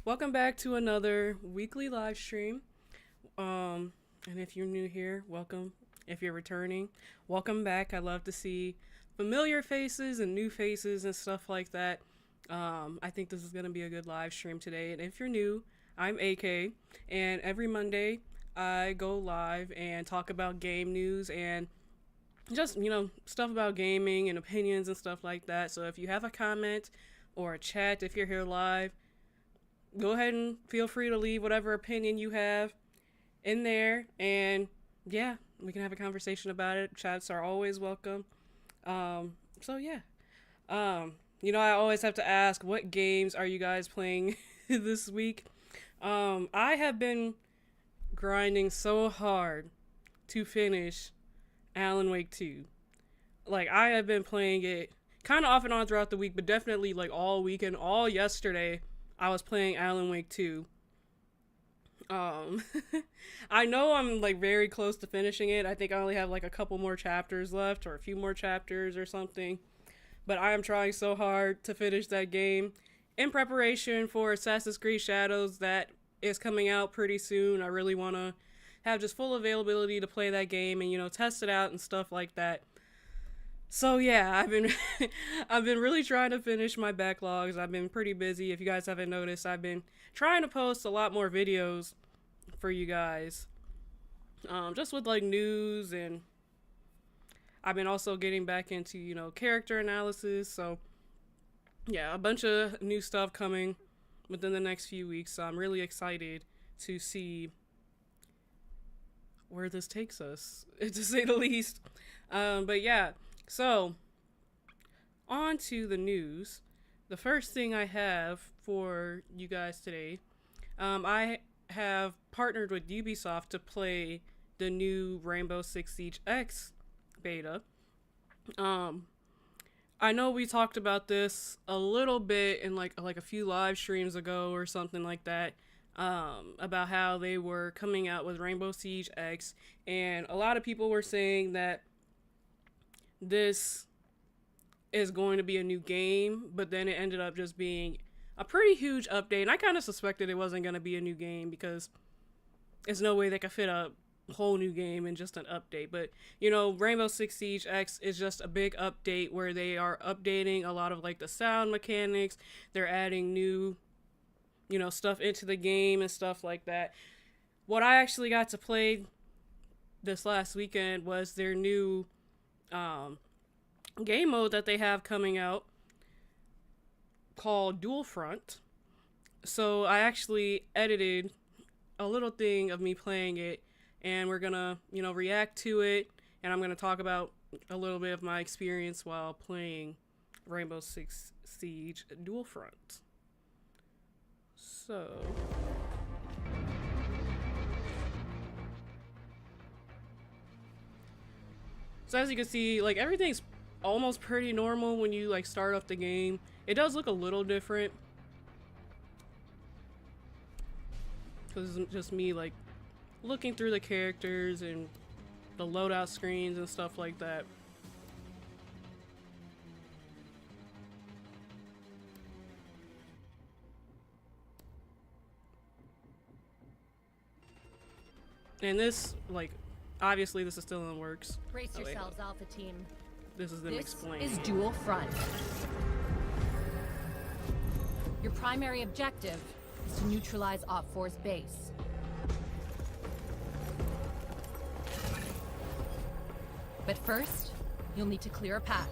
Welcome back to another weekly live stream. And if you're new here, welcome. If you're returning, welcome back. I love to see familiar faces and new faces and stuff like that. I think this is going to be a good live stream today. And if you're new, I'm AK, and every Monday I go live and talk about game news and just, stuff about gaming and opinions and stuff like that. So if you have a comment or a chat, if you're here live, go ahead and feel free to leave whatever opinion you have in there, and yeah, we can have a conversation about it. Chats are always welcome. So yeah. I always have to ask, what games are you guys playing this week? I have been grinding so hard to finish Alan Wake 2. Like, I have been playing it kind of off and on throughout the week, but definitely like all weekend, all yesterday, I was playing Alan Wake 2. I know I'm like very close to finishing it. I think I only have like a couple more chapters left, or a few more chapters or something. But I am trying so hard to finish that game in preparation for Assassin's Creed Shadows that is coming out pretty soon. I really want to have just full availability to play that game and, test it out and stuff like that. So yeah, I've been really trying to finish my backlogs. I've been pretty busy. If you guys haven't noticed, I've been trying to post a lot more videos for you guys. Just with like news, and I've been also getting back into, character analysis. So yeah, a bunch of new stuff coming within the next few weeks. So I'm really excited to see where this takes us, to say the least. But yeah. So, on to the news. The first thing I have for you guys today, I have partnered with Ubisoft to play the new Rainbow Six Siege X beta. I know we talked about this a little bit in like a few live streams ago or something like that, about how they were coming out with Rainbow Siege X, and a lot of people were saying that this is going to be a new game, but then it ended up just being a pretty huge update. And I kind of suspected it wasn't going to be a new game, because there's no way they could fit a whole new game in just an update. But, Rainbow Six Siege X is just a big update where they are updating a lot of like the sound mechanics. They're adding new, stuff into the game and stuff like that. What I actually got to play this last weekend was their new game mode that they have coming out called Dual Front. So I actually edited a little thing of me playing it, and we're gonna react to it, and I'm gonna talk about a little bit of my experience while playing Rainbow Six Siege Dual Front. So as you can see, like, everything's almost pretty normal when you like start off the game. It does look a little different, because it's just me like looking through the characters and the loadout screens and stuff like that. And this, like, obviously this is still in the works. Brace yourselves, Alpha Team. This is them explaining. This is Dual Front. Your primary objective is to neutralize Op4's base. But first, you'll need to clear a path.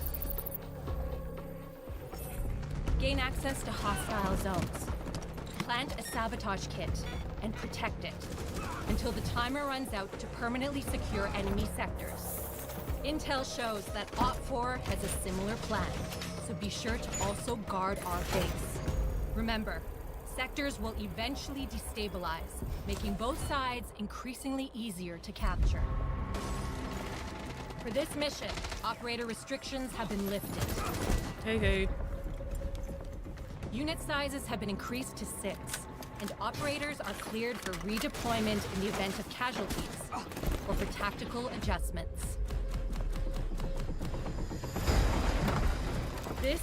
Gain access to hostile zones. Plant a sabotage kit and protect it until the timer runs out to permanently secure enemy sectors. Intel shows that Op4 has a similar plan, so be sure to also guard our base. Remember, sectors will eventually destabilize, making both sides increasingly easier to capture. For this mission, operator restrictions have been lifted. Hey. Unit sizes have been increased to 6, and operators are cleared for redeployment in the event of casualties, or for tactical adjustments. This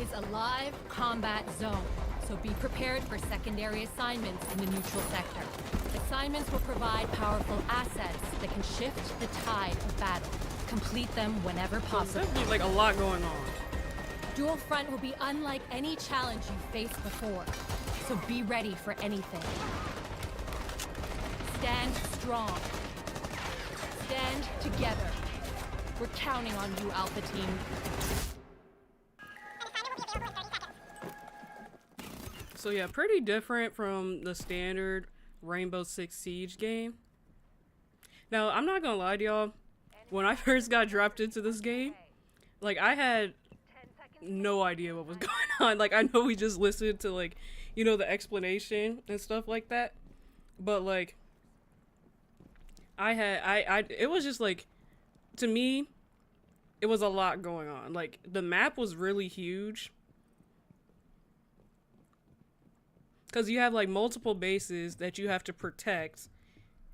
is a live combat zone, so so be prepared for secondary assignments in the neutral sector. Assignments will provide powerful assets that can shift the tide of battle. Complete them whenever There's possible. definitely like a lot going on. Dual Front will be unlike any challenge you've faced before, so be ready for anything. Stand strong. Stand together. We're counting on you, Alpha Team. So yeah, pretty different from the standard Rainbow Six Siege game. Now, I'm not gonna lie to y'all, when I first got dropped into this game, like, I had no idea what was going on. Like, I know we just listened to, like, you know, the explanation and stuff like that, but, like, it was just, like, to me, it was a lot going on. Like, the map was really huge, because you have, like, multiple bases that you have to protect,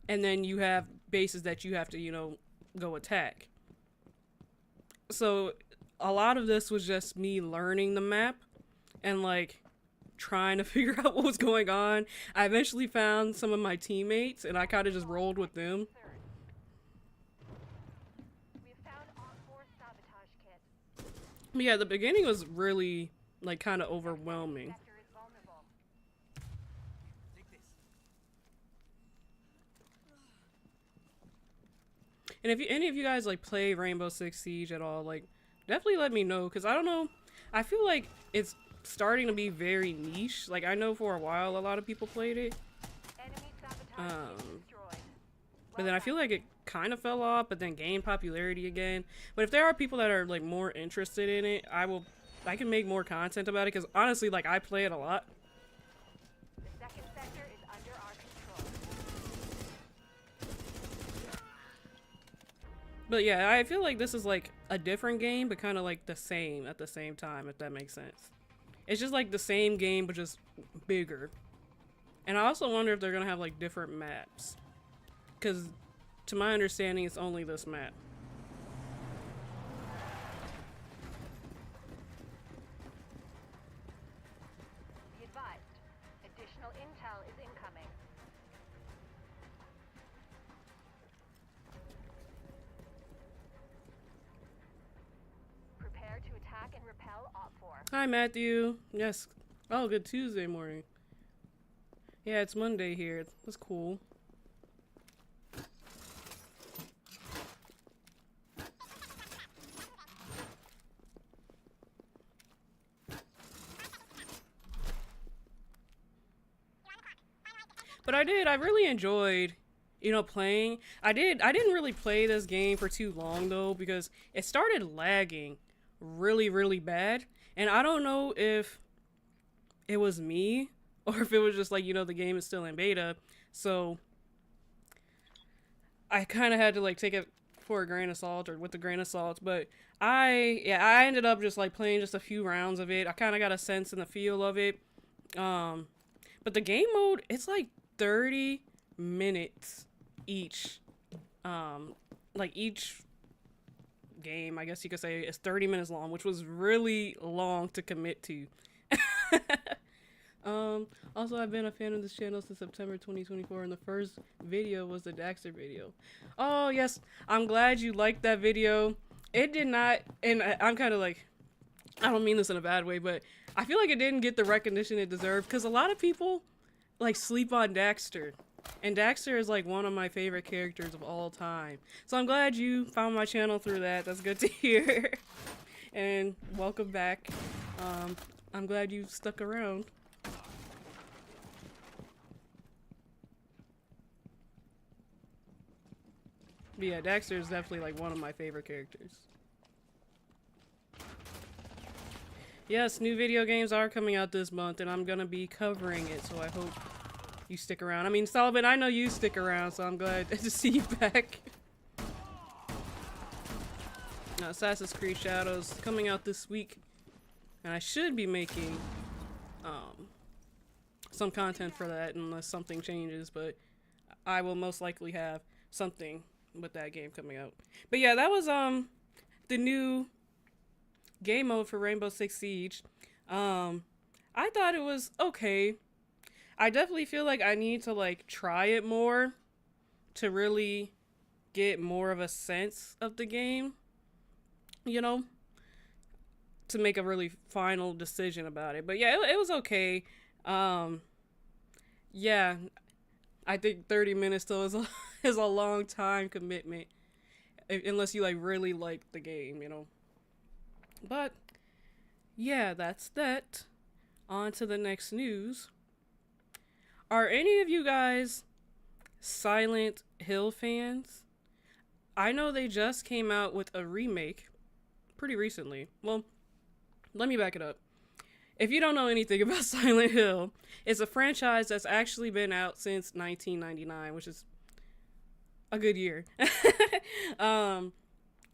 and then you have bases that you have to, you know, go attack. So a lot of this was just me learning the map and, like, trying to figure out what was going on. I eventually found some of my teammates, and I kind of just rolled with them. But yeah, the beginning was really, like, kind of overwhelming. And if any of you guys, like, play Rainbow Six Siege at all, like, definitely let me know, because I don't know, I feel like it's starting to be very niche. Like, I know for a while a lot of people played it, but then I feel like it kind of fell off, but then gained popularity again. But if there are people that are, like, more interested in it, I can make more content about it, because honestly, like, I play it a lot. But yeah, I feel like this is like a different game, but kind of like the same at the same time, if that makes sense. It's just like the same game, but just bigger. And I also wonder if they're gonna have like different maps, because to my understanding, it's only this map. Be advised, additional intel is incoming. Prepare to attack and repel Op 4. Hi, Matthew. Yes. Oh, good Tuesday morning. Yeah, it's Monday here. That's cool. But I really enjoyed, you know, playing. I didn't really play this game for too long though, because it started lagging really, really bad. And I don't know if it was me or if it was just like, you know, the game is still in beta. So I kind of had to like take it for a grain of salt, or with a grain of salt. But I ended up just like playing just a few rounds of it. I kind of got a sense and the feel of it. But the game mode, it's like 30 minutes each. Like each game, I guess you could say, is 30 minutes long, which was really long to commit to. Also, I've been a fan of this channel since September 2024, and the first video was the Daxter video. Oh yes, I'm glad you liked that video. It did not, and I'm kind of like, I don't mean this in a bad way, but I feel like it didn't get the recognition it deserved, because a lot of people like sleep on Daxter, and Daxter is like one of my favorite characters of all time. So I'm glad you found my channel through that. That's good to hear. And welcome back. I'm glad you stuck around. But yeah, Daxter is definitely like one of my favorite characters. Yes, new video games are coming out this month, and I'm gonna be covering it, so I hope you stick around. I mean, Sullivan, I know you stick around, so I'm glad to see you back. Now, Assassin's Creed Shadows coming out this week, and I should be making some content for that unless something changes, but I will most likely have something with that game coming out. But yeah, that was the new game mode for Rainbow Six Siege. I I thought it was okay. I definitely feel like I need to like try it more to really get more of a sense of the game, you know, to make a really final decision about it. But yeah, it was okay. Um, yeah, I think 30 minutes though is a, is a long time commitment, unless you like really like the game, you know. But yeah, that's that. On to the next news. Are any of you guys Silent Hill fans? I know they just came out with a remake pretty recently. Well, let me back it up. If you don't know anything about Silent Hill, it's a franchise that's actually been out since 1999, which is a good year. And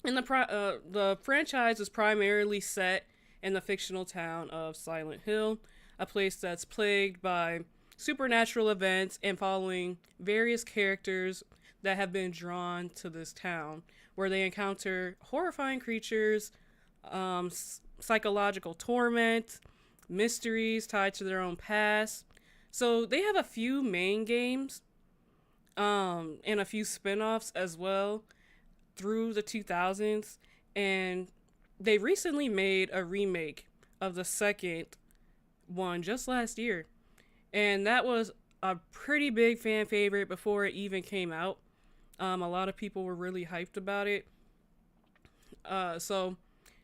the franchise is primarily set in the fictional town of Silent Hill, a place that's plagued by supernatural events and following various characters that have been drawn to this town, where they encounter horrifying creatures, psychological torment, mysteries tied to their own past. So they have a few main games, and a few spin-offs as well through the 2000s, and they recently made a remake of the second one just last year, and that was a pretty big fan favorite before it even came out. A lot of people were really hyped about it. So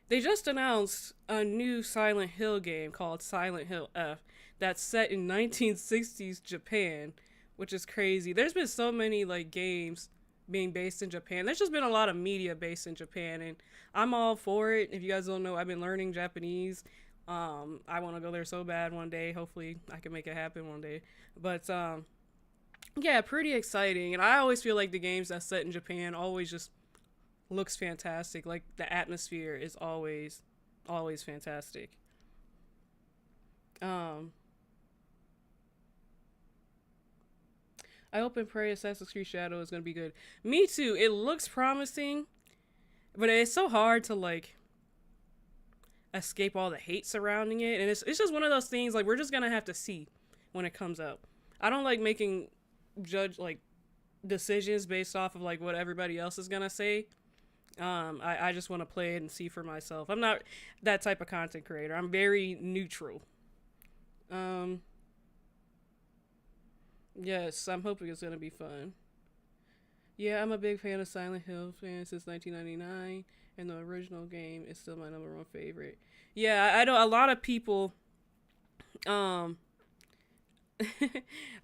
they just announced a new Silent Hill game called Silent Hill F that's set in 1960s Japan, which is crazy. There's been so many like games being based in Japan. There's just been a lot of media based in Japan, and I'm all for it. If you guys don't know, I've been learning Japanese. I want to go there so bad one day. Hopefully I can make it happen one day. But yeah, pretty exciting. And I always feel like the games that's set in Japan always just looks fantastic. Like the atmosphere is always fantastic. I hope and pray Assassin's Creed Shadow is going to be good. Me too. It looks promising, but it's so hard to like escape all the hate surrounding it. And it's just one of those things, like, we're just going to have to see when it comes out. I don't like making decisions based off of like what everybody else is going to say. I just want to play it and see for myself. I'm not that type of content creator. I'm very neutral. Yes, I'm hoping it's going to be fun. Yeah, I'm a big fan of Silent Hill since 1999, and the original game is still my #1 favorite. Yeah, I know a lot of people, a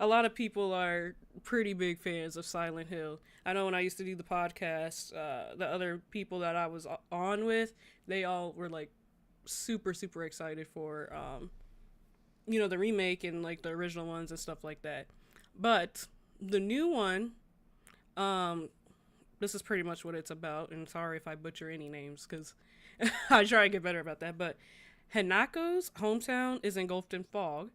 lot of people are pretty big fans of Silent Hill. I know when I used to do the podcast, the other people that I was on with, they all were like super, super excited for, the remake and like the original ones and stuff like that. But the new one, this is pretty much what it's about, and sorry if I butcher any names, because I try to get better about that, but Hanako's hometown is engulfed in fog,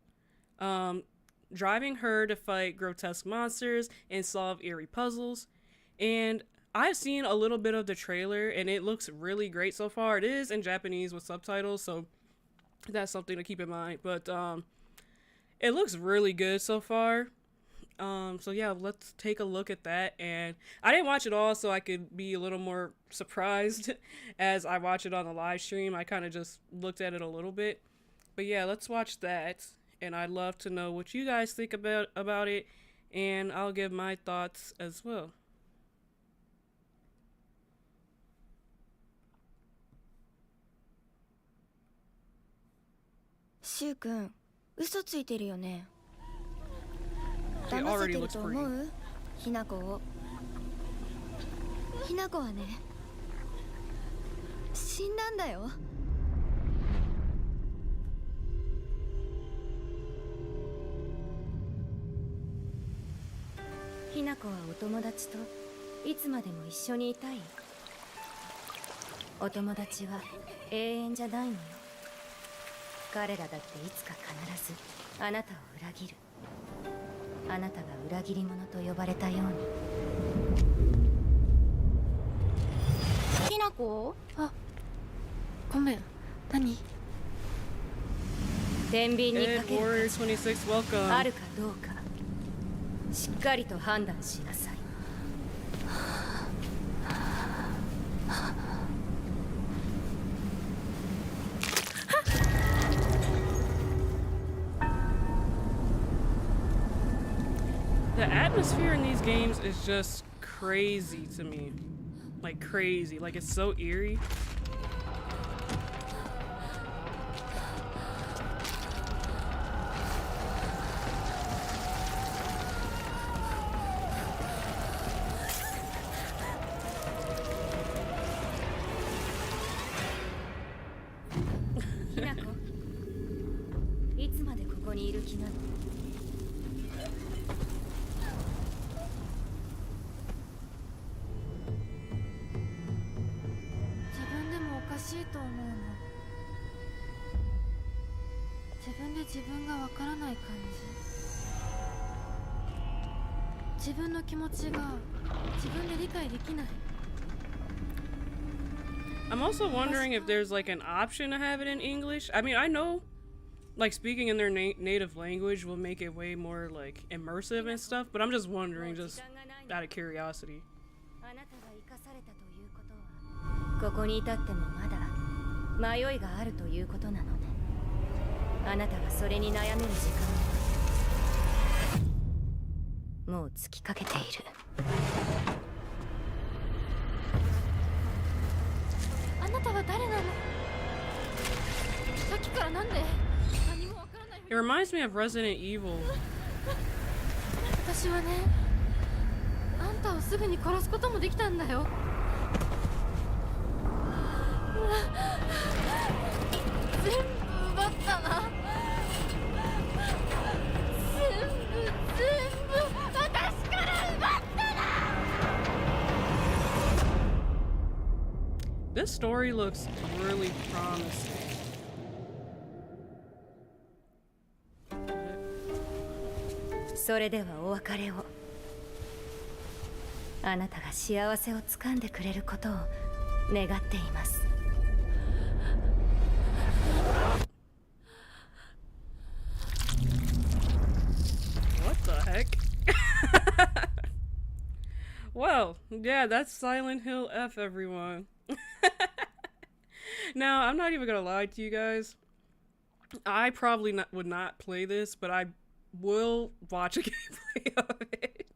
driving her to fight grotesque monsters and solve eerie puzzles. And I've seen a little bit of the trailer, and it looks really great so far. It is in Japanese with subtitles, so that's something to keep in mind, but it looks really good so far. So yeah, let's take a look at that. And I didn't watch it all, so I could be a little more surprised as I watch it on the live stream. I kind of just looked at it a little bit. But yeah, let's watch that. And I'd love to know what you guys think about it, and I'll give my thoughts as well. シュウ君、嘘ついてるよね。 It 騙せ already てる looks と pretty. 思う？ひなこを。ひなこはね、死んだんだよ。ひなこはお友達といつまでも一緒にいたい。お友達は永遠じゃないのよ。彼らだっていつか必ずあなたを裏切る。あなたが裏切り者と呼ばれたように。きなこ？あ、ごめん。何？天秤に Ed かける Warrior 26, あ welcome. るかどうかしっかりと判断しなさい。 The atmosphere in these games is just crazy to me. Like crazy. Like it's so eerie. Hinako, いつまでここにいる気なの？ 自分でもおかしいと思うの。自分で自分がわからない感じ。自分の気持ちが自分で理解できない。 I'm also wondering if there's like an option to have it in English. I mean, I know like speaking in their native language will make it way more like immersive and stuff, but I'm just wondering, just out of curiosity. あなたが生かされたということはここに至ってもまだ迷いがあるということなのね。あなたがそれに悩める時間はもう尽きかけている。 あなたは誰なの？さっきからなんで何もわからない。 It reminds me of Resident Evil. 私はね、あんたをすぐに殺すこともできたんだよ。全部奪ったな。全部私から奪ったな。 This story looks really promising. それではお別れを。あなたが幸せをつかんでくれることを願っています。 What the heck? Well, yeah, that's Silent Hill F, everyone. Now, I'm not even gonna lie to you guys. I probably would not play this, but I will watch a gameplay of it.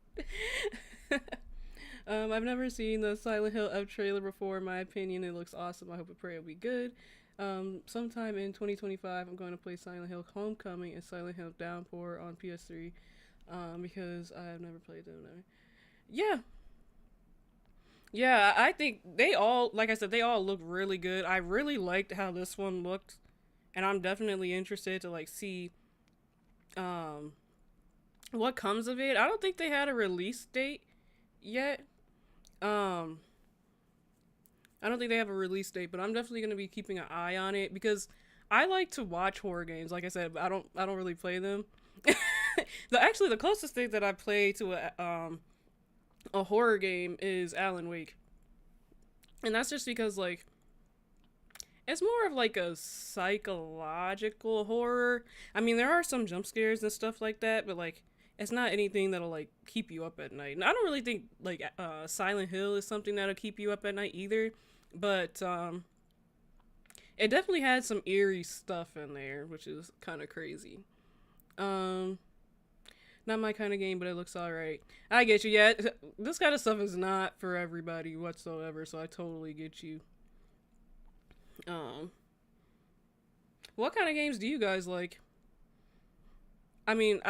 I've never seen the Silent Hill F trailer before. In my opinion, it looks awesome. I hope and pray it'll be good. Sometime in 2025, I'm going to play Silent Hill Homecoming and Silent Hill Downpour on PS3 because I have never played them. Yeah, I think they all, like I said, they all look really good. I really liked how this one looked, and I'm definitely interested to like see what comes of it. I don't think they had a release date yet. I don't think they have a release date, but I'm definitely going to be keeping an eye on it because I like to watch horror games. Like I said, I don't really play them. Actually, the closest thing that I play to a horror game is Alan Wake. And that's just because like it's more of like a psychological horror. I mean, there are some jump scares and stuff like that, but like it's not anything that'll like keep you up at night. And I don't really think like Silent Hill is something that'll keep you up at night either, but it definitely had some eerie stuff in there, which is kind of crazy. Not my kind of game, but it looks alright. I get you. Yeah, this kind of stuff is not for everybody whatsoever, so I totally get you. What kind of games do you guys like? I mean,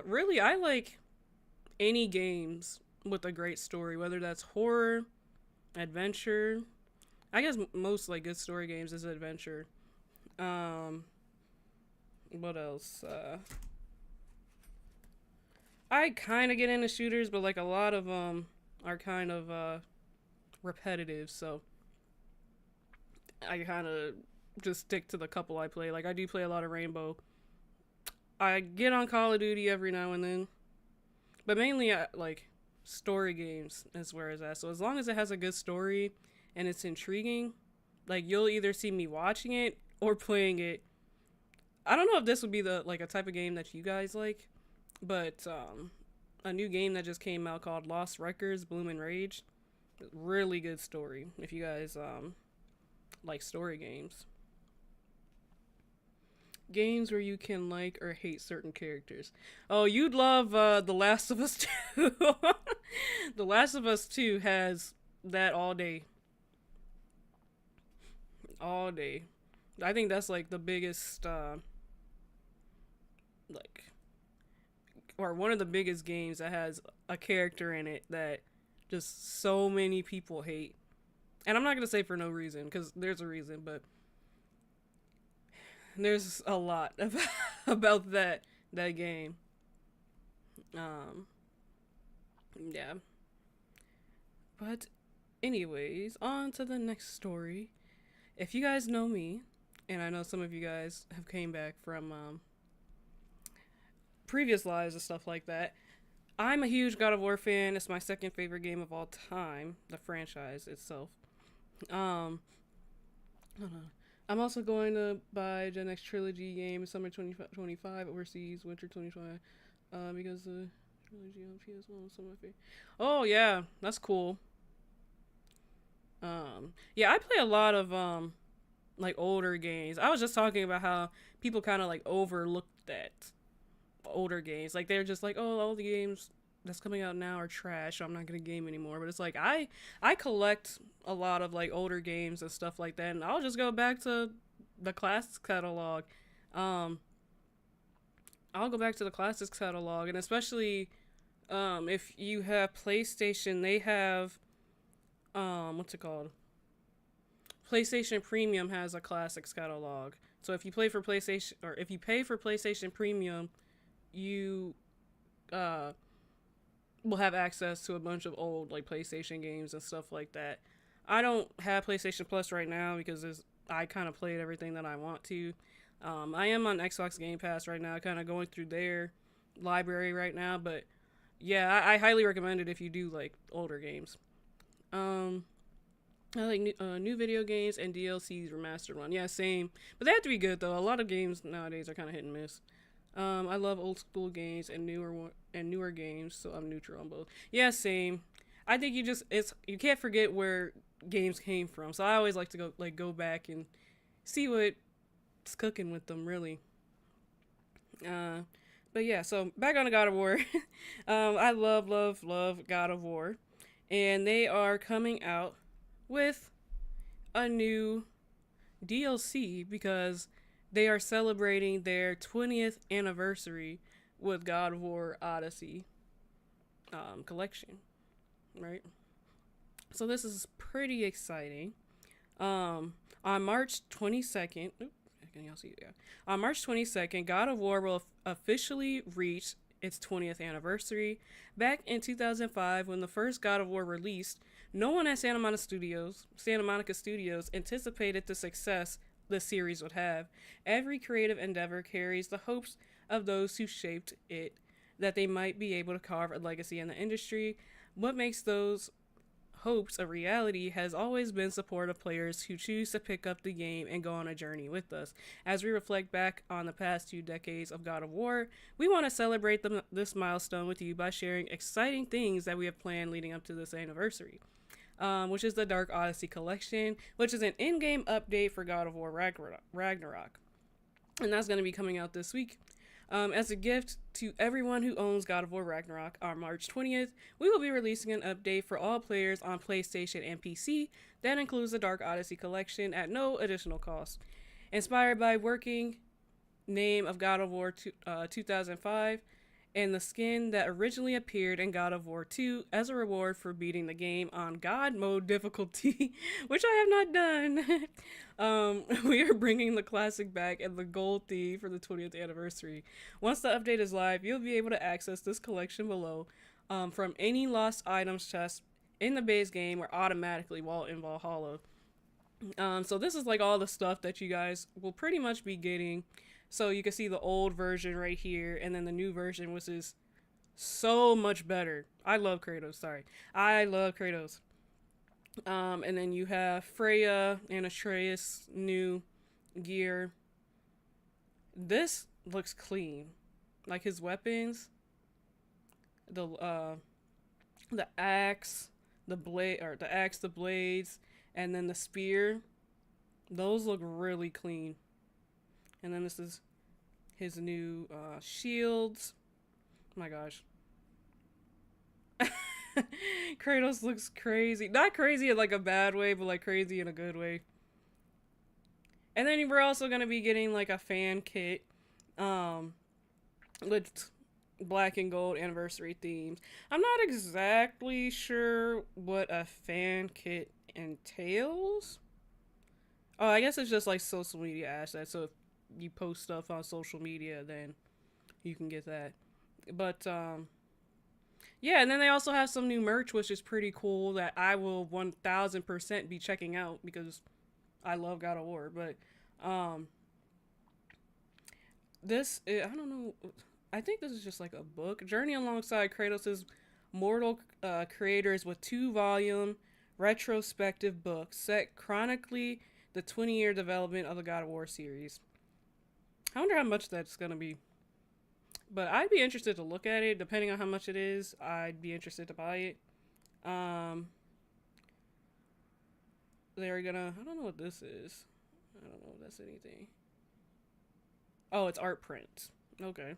really, I like any games with a great story, whether that's horror, adventure. I guess most like good story games is adventure. What else? I kind of get into shooters, but like a lot of them are kind of repetitive, so I kind of just stick to the couple I play. Like I do play a lot of Rainbow. I get on Call of Duty every now and then, but mainly like story games is where it's at. So as long as it has a good story and it's intriguing, like you'll either see me watching it or playing it. I don't know if this would be the like a type of game that you guys like, but a new game that just came out called Lost Records Bloom and Rage. Really good story if you guys like story games. Games where you can like or hate certain characters. Oh, you'd love The Last of Us 2. The Last of Us 2 has that all day. All day. I think that's like the biggest like or one of the biggest games that has a character in it that just so many people hate. And I'm not going to say for no reason, because there's a reason, but there's a lot about that game. Yeah. But anyways, on to the next story. If you guys know me, and I know some of you guys have came back from previous lives and stuff like that, I'm a huge God of War fan. It's my second favorite game of all time, the franchise itself. Hold on. I'm also going to buy the next trilogy game summer 2025 overseas, winter 2025, because the trilogy on PS1 was some of my favorite. Oh yeah, that's cool. Yeah, I play a lot of like older games. I was just talking about how people kind of like overlooked that older games. Like they're just like, oh, all the games that's coming out now are trash, so I'm not gonna game anymore. But it's like I collect a lot of like older games and stuff like that, and I'll just go back to the classics catalog. I'll go back to the classics catalog, and especially if you have PlayStation, they have what's it called? PlayStation Premium has a classics catalog. So if you play for PlayStation, or if you pay for PlayStation Premium, you will have access to a bunch of old like PlayStation games and stuff like that. I don't have PlayStation Plus right now because I kind of played everything that I want to. I am on Xbox Game Pass right now, kind of going through their library right now. But yeah, I highly recommend it if you do like older games. I like new video games and DLCs remastered one. Yeah, same. But they have to be good though. A lot of games nowadays are kind of hit and miss. I love old school games and newer games, so I'm neutral on both. Yeah, same. I think you can't forget where games came from. So I always like to go back and see what's cooking with them, really. But yeah, so back on to God of War. I love God of War, and they are coming out with a new DLC because they are celebrating their 20th anniversary with God of War Odyssey collection, right? So this is pretty exciting. On March 22nd, can y'all see? Yeah. On March 22nd, God of War will officially reach its 20th anniversary. Back in 2005, when the first God of War released, no one at Santa Monica Studios anticipated the success the series would have. Every creative endeavor carries the hopes of those who shaped it that they might be able to carve a legacy in the industry. What makes those hopes a reality has always been support of players who choose to pick up the game and go on a journey with us. As we reflect back on the past 2 decades of God of War, we want to celebrate this milestone with you by sharing exciting things that we have planned leading up to this anniversary. Which is the Dark Odyssey Collection, which is an in-game update for God of War Ragnarok. And that's going to be coming out this week. As a gift to everyone who owns God of War Ragnarok on March 20th, we will be releasing an update for all players on PlayStation and PC that includes the Dark Odyssey Collection at no additional cost. Inspired by working name of God of War 2005, and the skin that originally appeared in God of War 2 as a reward for beating the game on God mode difficulty, which I have not done. We are bringing the classic back and the gold theme for the 20th anniversary. Once the update is live, you'll be able to access this collection below from any lost items chest in the base game or automatically while in Valhalla. So this is like all the stuff that you guys will pretty much be getting. So you can see the old version right here, and then the new version, which is so much better. I love Kratos. And then you have Freya and Atreus new gear. This looks clean. Like his weapons, the axe, the blade, or the axe, the blades, and then the spear. Those look really clean. And then this is his new shields. Oh my gosh. Kratos looks crazy. Not crazy in like a bad way, but like crazy in a good way. And then we're also going to be getting like a fan kit with black and gold anniversary themes. I'm not exactly sure what a fan kit entails. Oh, I guess it's just like social media assets. So if you post stuff on social media, then you can get that. But yeah, and then they also have some new merch, which is pretty cool, that I will 1000% be checking out because I love God of War. But this, I don't know, I think this is just like a book. Journey alongside Kratos' mortal creators with 2-volume retrospective books set chronically the 20-year development of the God of War series. I wonder how much that's going to be. But I'd be interested to look at it. Depending on how much it is, I'd be interested to buy it. They're gonna... I don't know what this is. I don't know if that's anything. Oh, it's art prints. Okay.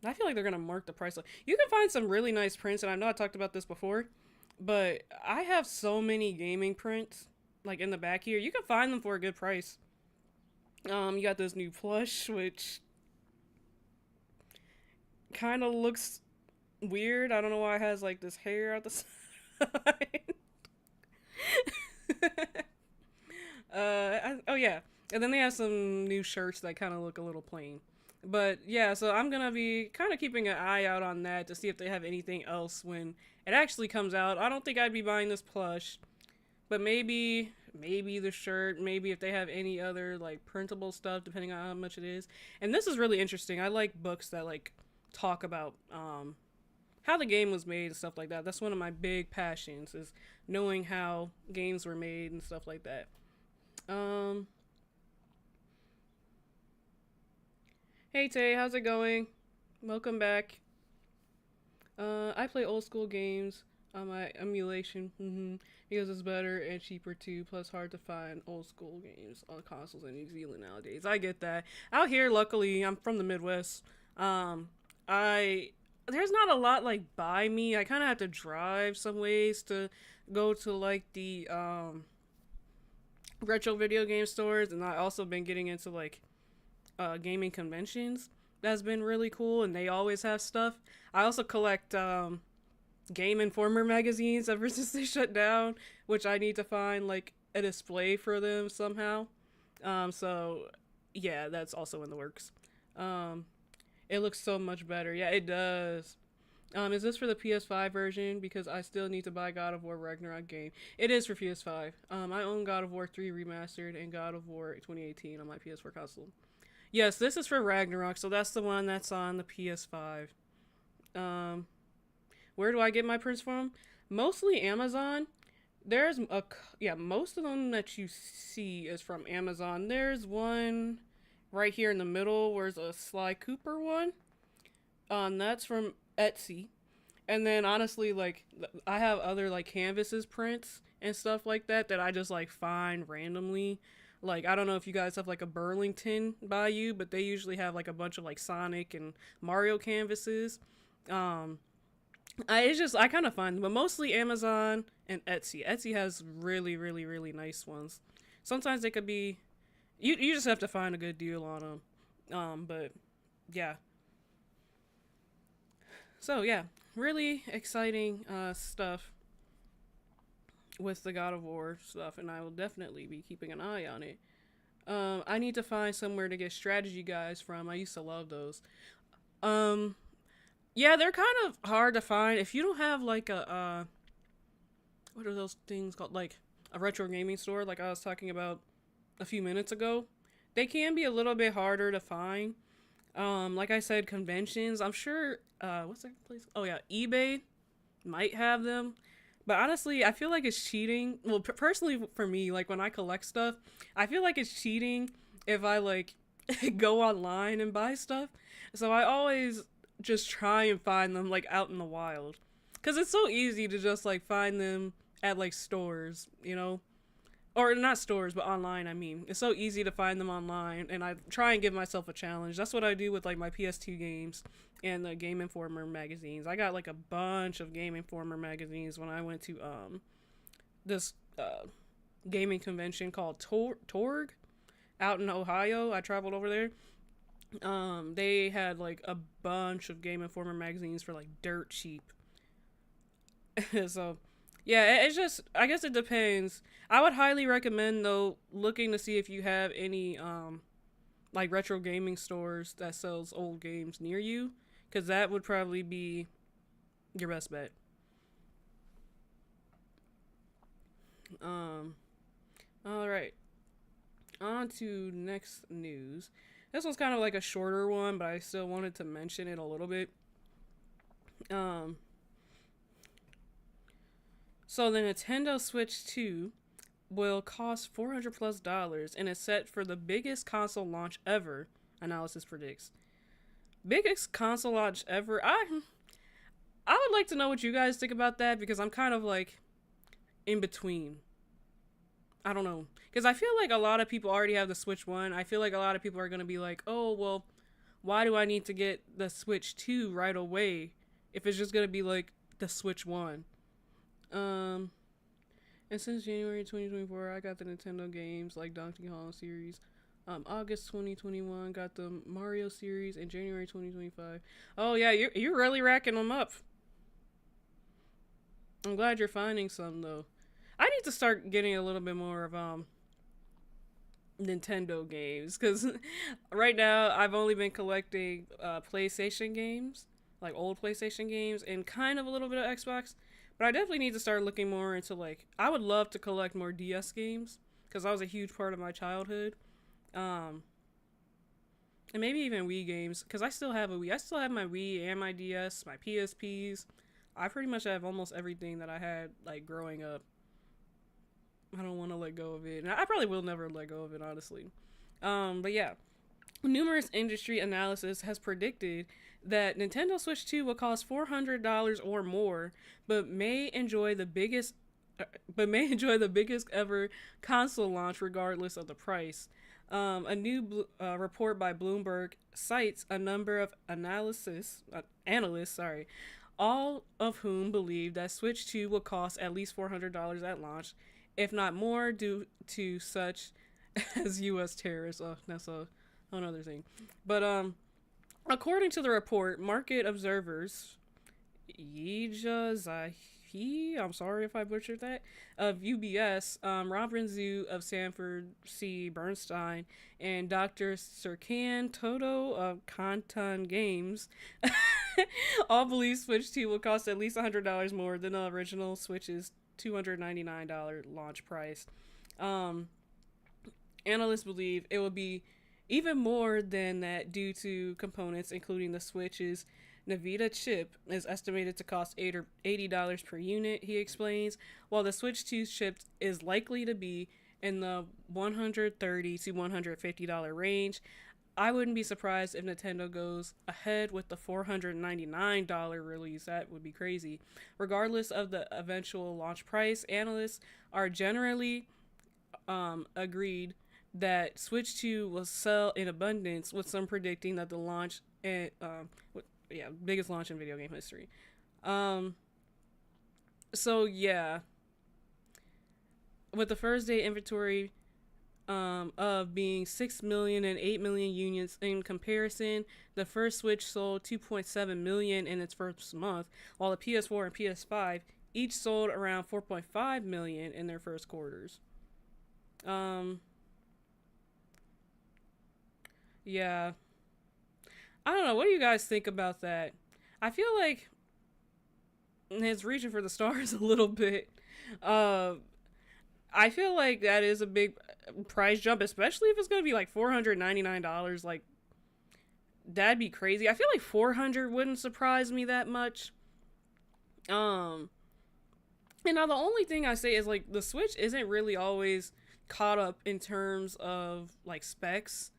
I feel like they're gonna mark the price. You can find some really nice prints, and I know I talked about this before, but I have so many gaming prints, like in the back here. You can find them for a good price. You got this new plush, which kind of looks weird. I don't know why it has like this hair out the side. Oh yeah, and then they have some new shirts that kind of look a little plain. But yeah, so I'm gonna be kind of keeping an eye out on that to see if they have anything else when it actually comes out. I don't think I'd be buying this plush, but maybe the shirt, maybe if they have any other like printable stuff, depending on how much it is. And this is really interesting. I like books that like talk about how the game was made and stuff like that. That's one of my big passions, is knowing how games were made and stuff like that. Hey Tay, how's it going? Welcome back. I play old school games on my emulation because it's better and cheaper too, plus hard to find old school games on consoles in New Zealand nowadays. I get that. Out here, luckily, I'm from the Midwest. There's not a lot like by me. I kind of have to drive some ways to go to like the retro video game stores, and I also been getting into like gaming conventions. That's been really cool, and they always have stuff. I also collect Game Informer magazines ever since they shut down, which I need to find like a display for them somehow. So yeah, that's also in the works. It looks so much better. Yeah, it does. Is this for the PS5 version? Because I still need to buy God of War Ragnarok game. It is for PS5. I own God of War 3 Remastered and God of War 2018 on my PS4 console. Yes, this is for Ragnarok, so that's the one that's on the PS5. Where do I get my prints from? Mostly Amazon. There's most of them that you see is from Amazon. There's one right here in the middle where's a Sly Cooper one. That's from Etsy. And then honestly, like, I have other like canvases prints and stuff like that I just like find randomly. Like, I don't know if you guys have like a Burlington by you, but they usually have like a bunch of like Sonic and Mario canvases. I kind of find them, but mostly Amazon and Etsy. Etsy has really, really, really nice ones. Sometimes they could be, you just have to find a good deal on them. But yeah. So yeah, really exciting stuff with the God of War stuff, and I will definitely be keeping an eye on it. I need to find somewhere to get strategy guides from. I used to love those. Yeah, they're kind of hard to find. If you don't have like a, what are those things called? Like a retro gaming store, like I was talking about a few minutes ago. They can be a little bit harder to find. Like I said, conventions. I'm sure, what's that place? Oh yeah, eBay might have them. But honestly, I feel like it's cheating. Well, personally for me, like when I collect stuff, I feel like it's cheating if I like go online and buy stuff. So I always just try and find them like out in the wild. Cause it's so easy to just like find them at like stores, you know? Or not stores, but online, I mean. It's so easy to find them online, and I try and give myself a challenge. That's what I do with like my PS2 games and the Game Informer magazines. I got like a bunch of Game Informer magazines when I went to this gaming convention called Torg out in Ohio. I traveled over there. They had like a bunch of Game Informer magazines for like dirt cheap. So yeah, it's just, I guess it depends. I would highly recommend though looking to see if you have any like retro gaming stores that sells old games near you, because that would probably be your best bet. All right, on to next news. This one's kind of like a shorter one, but I still wanted to mention it a little bit. So the Nintendo Switch 2 will cost $400+ and is set for the biggest console launch ever, analysis predicts. Biggest console launch ever? I would like to know what you guys think about that, because I'm kind of like in between. I don't know. Because I feel like a lot of people already have the Switch 1. I feel like a lot of people are going to be like, oh, well, why do I need to get the Switch 2 right away if it's just going to be like the Switch 1? And since January 2024, I got the Nintendo games like Donkey Kong series. August 2021, got the Mario series, and January 2025. Oh yeah, you're really racking them up. I'm glad you're finding some though. I need to start getting a little bit more of Nintendo games, because right now I've only been collecting PlayStation games, like old PlayStation games, and kind of a little bit of Xbox. But I definitely need to start looking more into, like, I would love to collect more DS games, because that was a huge part of my childhood. And maybe even Wii games, because I still have a Wii. I still have my Wii and my DS, my PSPs. I pretty much have almost everything that I had, like, growing up. I don't want to let go of it. And I probably will never let go of it, honestly. But yeah. Numerous industry analysis has predicted that Nintendo Switch 2 will cost $400 or more, but may enjoy the biggest ever console launch regardless of the price. A new report by Bloomberg cites a number of analysts, all of whom believe that Switch 2 will cost at least $400 at launch, if not more, due to such as U.S. tariffs. Oh, that's another thing. But according to the report, market observers Yija Zahi, I'm sorry if I butchered that, of UBS, Robin Zhu of Sanford C. Bernstein, and Dr. Serkan Toto of Kantan Games all believe Switch 2 will cost at least $100 more than the original Switch's $299 launch price. Analysts believe it will be even more than that due to components, including the Switch's Nvidia chip is estimated to cost $80 per unit, he explains, while the Switch 2 chip is likely to be in the $130 to $150 range. I wouldn't be surprised if Nintendo goes ahead with the $499 release. That would be crazy. Regardless of the eventual launch price, analysts are generally agreed that Switch 2 will sell in abundance, with some predicting that the launch biggest launch in video game history. So yeah, with the first day inventory of being 6 million and 8 million units in comparison, the first Switch sold 2.7 million in its first month, while the PS4 and PS5 each sold around 4.5 million in their first quarters. Yeah. I don't know. What do you guys think about that? I feel like it's reaching for the stars a little bit. I feel like that is a big price jump, especially if it's going to be like $499. Like, that'd be crazy. I feel like 400 wouldn't surprise me that much. And now the only thing I say is, like, the Switch isn't really always caught up in terms of, like, specs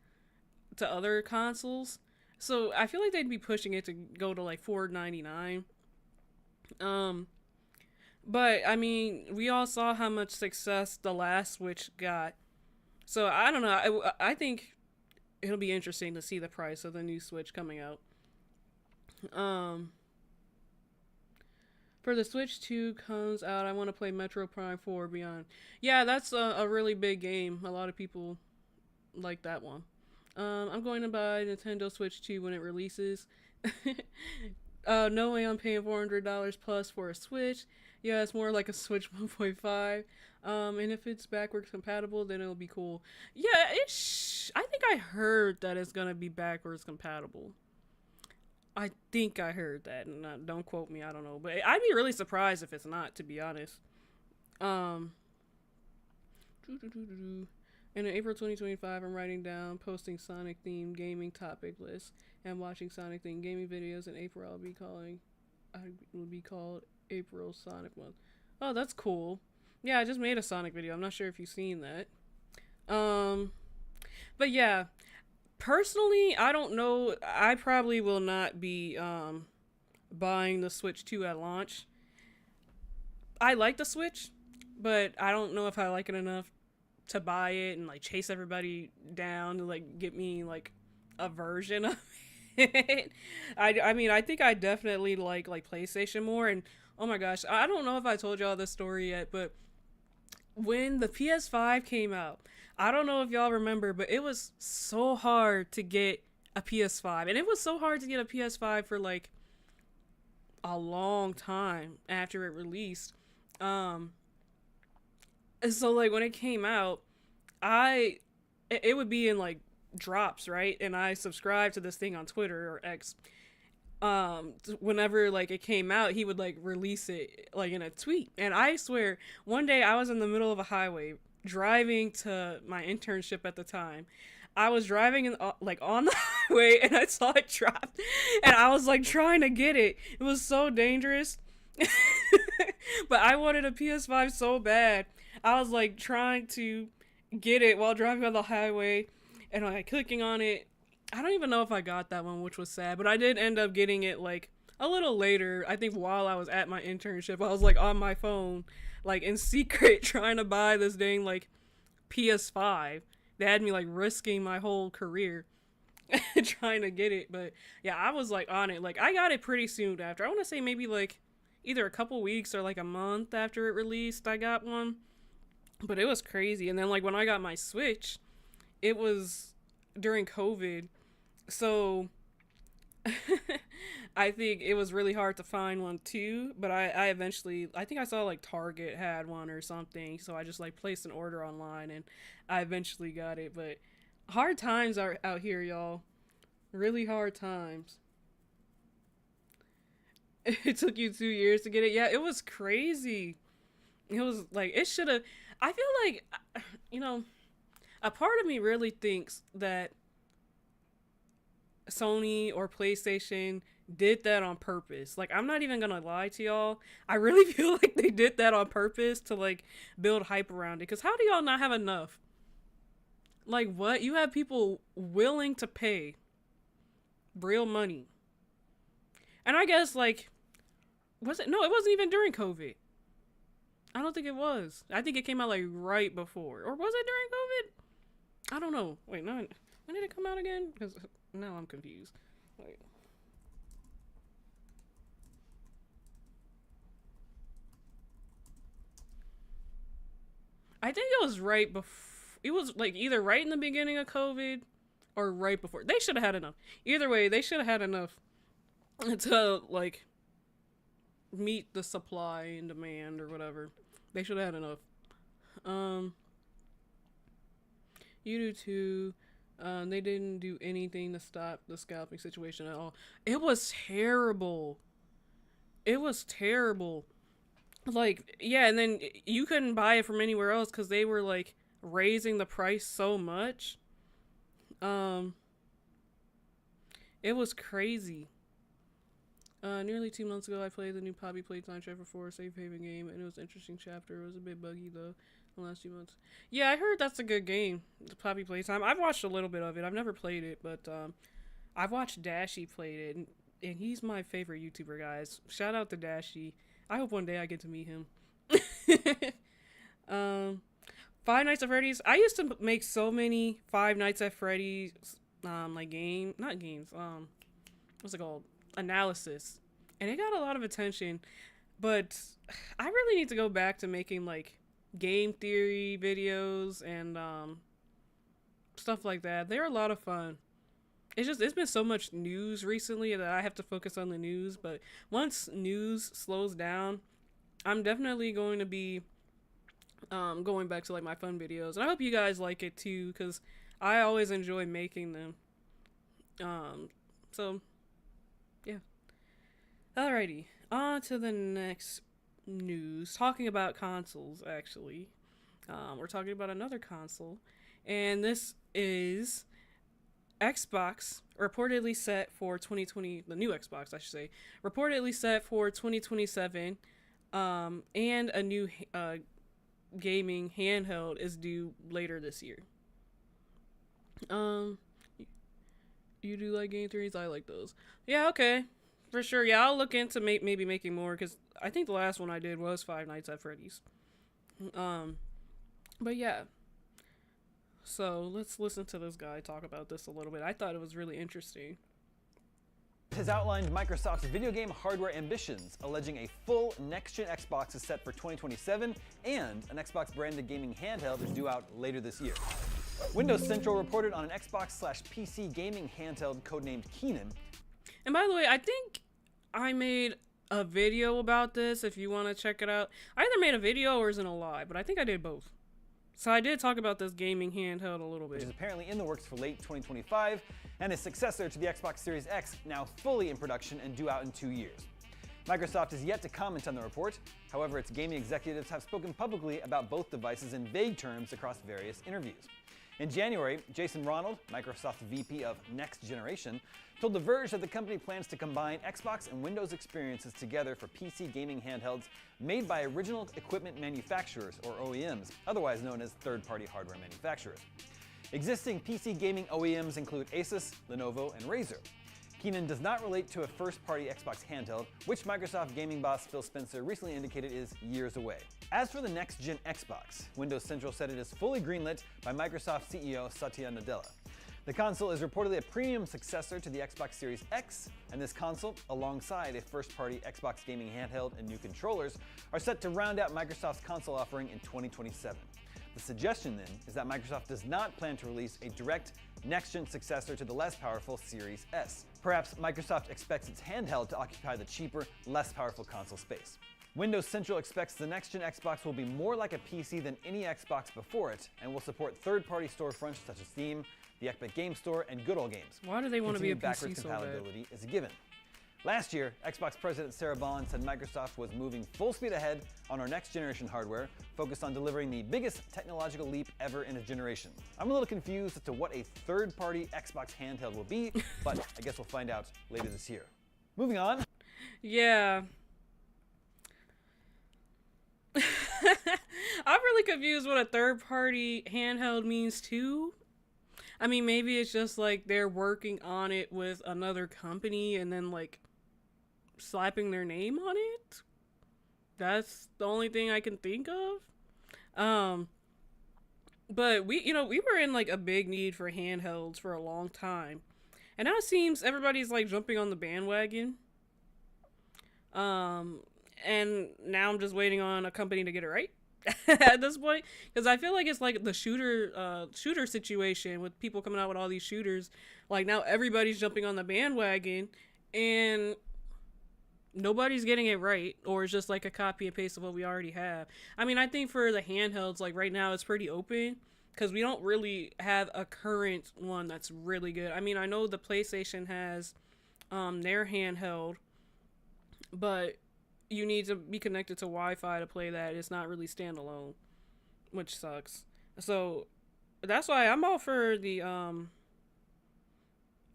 to other consoles. So I feel like they'd be pushing it to go to like $4.99. Um, but I mean, we all saw how much success the last Switch got. So I don't know. I think it'll be interesting to see the price of the new Switch coming out. Um, for the Switch 2 comes out, I want to play Metro Prime 4 Beyond. Yeah, that's a really big game. A lot of people like that one. I'm going to buy Nintendo Switch 2 when it releases. No way I'm paying $400 plus for a Switch. Yeah, it's more like a Switch 1.5. And if it's backwards compatible, then it'll be cool. Yeah, I think I heard that it's gonna be backwards compatible. I think I heard that, and don't quote me. I don't know, but I'd be really surprised if it's not, to be honest. Um, in April 2025, I'm writing down posting Sonic themed gaming topic list and watching Sonic themed gaming videos. In April, I will be called April Sonic Month. Oh, that's cool. Yeah, I just made a Sonic video. I'm not sure if you've seen that. But yeah, personally, I don't know. I probably will not be buying the Switch 2 at launch. I like the Switch, but I don't know if I like it enough to buy it and like chase everybody down to like get me like a version of it. I mean, I think I definitely like PlayStation more. And oh my gosh, I don't know if I told y'all this story yet, but when the PS5 came out, I don't know if y'all remember, but it was so hard to get a PS5. And it was so hard to get a PS5 for like a long time after it released. And so like when it came out, it would be in like drops, right? And I subscribed to this thing on Twitter or X. Whenever like it came out, he would like release it like in a tweet. And I swear, one day I was in the middle of a highway driving to my internship at the time. I was driving like on the highway and I saw it drop, and I was like trying to get it. It was so dangerous. But I wanted a PS5 so bad. I was like trying to get it while driving on the highway and like clicking on it. I don't even know if I got that one, which was sad, but I did end up getting it like a little later. I think while I was at my internship, I was like on my phone, like in secret, trying to buy this dang like PS5. They had me like risking my whole career trying to get it. But yeah, I was like on it. Like I got it pretty soon after. I want to say maybe like either a couple weeks or like a month after it released, I got one. But it was crazy. And then like when I got my Switch, it was during COVID. So I think it was really hard to find one too, but I eventually, I think I saw like Target had one or something, so I just like placed an order online and I eventually got it. But hard times are out here, y'all. Really hard times. It took you 2 years to get it. Yeah, it was crazy. It was like, it should have, I feel like, a part of me really thinks that Sony or PlayStation did that on purpose. Like, I'm not even gonna lie to y'all. I really feel like they did that on purpose to like build hype around it. Cause how do y'all not have enough? Like, what? You have people willing to pay real money. And I guess like, was it? No, it wasn't even during COVID. I don't think it was. I think it came out like right before. Or was it during COVID? I don't know. Wait, no. When did it come out again? Because now I'm confused. Wait. I think it was right before. It was like either right in the beginning of COVID or right before. They should have had enough. Either way, they should have had enough to like meet the supply and demand or whatever. They should have had enough. You do too. They didn't do anything to stop the scalping situation at all. It was terrible. It was terrible. Like, yeah, and then you couldn't buy it from anywhere else because they were like raising the price so much. It was crazy. Nearly 2 months ago, I played the new Poppy Playtime Chapter 4 Safe Haven game, and it was an interesting chapter. It was a bit buggy, though. the last few months. Yeah, I heard that's a good game. The Poppy Playtime. I've watched a little bit of it. I've never played it, but I've watched Dashy played it, and he's my favorite YouTuber, guys. Shout out to Dashy. I hope one day I get to meet him. um, Five Nights at Freddy's. I used to make so many Five Nights at Freddy's, like not games. What's it called? Analysis, and it got a lot of attention. But I really need to go back to making like game theory videos and stuff like that. They're a lot of fun. It's been so much news recently that I have to focus on the news. But once news slows down, I'm definitely going to be going back to like my fun videos. And I hope you guys like it too, because I always enjoy making them. So yeah. Alrighty, on to the next news. Talking about consoles, actually. We're talking about another console, and this is Xbox, reportedly set for 2020, the new Xbox, I should say, reportedly set for 2027, and a new gaming handheld is due later this year. You do like game theories? I like those. Yeah, okay. For sure, yeah, I'll look into maybe making more, because I think the last one I did was Five Nights at Freddy's. But yeah. So, let's listen to this guy talk about this a little bit. I thought it was really interesting. Has outlined Microsoft's video game hardware ambitions, alleging a full next-gen Xbox is set for 2027, and an Xbox-branded gaming handheld is due out later this year. Windows Central reported on an Xbox/PC gaming handheld codenamed Keenan. And by the way, I think I made a video about this if you want to check it out. I either made a video or is in a live, but I think I did both. So I did talk about this gaming handheld a little bit. Which is apparently in the works for late 2025, and a successor to the Xbox Series X, now fully in production and due out in 2 years. Microsoft is yet to comment on the report. However, its gaming executives have spoken publicly about both devices in vague terms across various interviews. In January, Jason Ronald, Microsoft's VP of Next Generation, told The Verge that the company plans to combine Xbox and Windows experiences together for PC gaming handhelds made by original equipment manufacturers, or OEMs, otherwise known as third-party hardware manufacturers. Existing PC gaming OEMs include Asus, Lenovo, and Razer. Keenan does not relate to a first-party Xbox handheld, which Microsoft gaming boss Phil Spencer recently indicated is years away. As for the next-gen Xbox, Windows Central said it is fully greenlit by Microsoft CEO Satya Nadella. The console is reportedly a premium successor to the Xbox Series X, and this console, alongside a first-party Xbox gaming handheld and new controllers, are set to round out Microsoft's console offering in 2027. The suggestion, then, is that Microsoft does not plan to release a direct next-gen successor to the less powerful Series S. Perhaps Microsoft expects its handheld to occupy the cheaper, less powerful console space. Windows Central expects the next-gen Xbox will be more like a PC than any Xbox before it, and will support third-party storefronts such as Steam, the Epic Game Store, and Good Old Games. Why do they want to be a PC backwards so bad? compatibility is a given. Last year, Xbox President Sarah Bond said Microsoft was moving full speed ahead on our next-generation hardware, focused on delivering the biggest technological leap ever in a generation. I'm a little confused as to what a third-party Xbox handheld will be, but I guess we'll find out later this year. Moving on. Yeah. I'm really confused what a third-party handheld means too. I mean, maybe it's just like they're working on it with another company and then like slapping their name on it. That's the only thing I can think of. But we were in like a big need for handhelds for a long time. And now it seems everybody's like jumping on the bandwagon. And now I'm just waiting on a company to get it right at this point, because I feel like it's like the shooter situation with people coming out with all these shooters. Like now everybody's jumping on the bandwagon and nobody's getting it right, or it's just like a copy and paste of what we already have. I mean, I think for the handhelds, like right now it's pretty open because we don't really have a current one that's really good. I mean, I know the PlayStation has their handheld, but you need to be connected to Wi-Fi to play that. It's not really standalone, which sucks. So that's why I'm all for the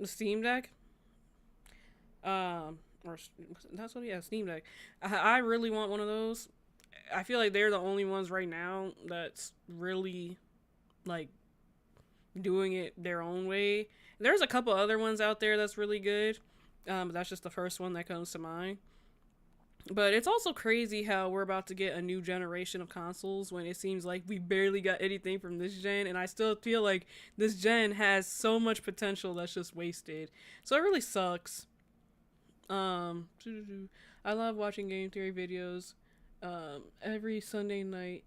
Steam Deck. Or that's what, yeah, Steam Deck. I really want one of those. I feel like they're the only ones right now that's really like doing it their own way. There's a couple other ones out there that's really good, but that's just the first one that comes to mind. But it's also crazy how we're about to get a new generation of consoles when it seems like we barely got anything from this gen, and I still feel like this gen has so much potential that's just wasted. So it really sucks. I love watching game theory videos. Every Sunday night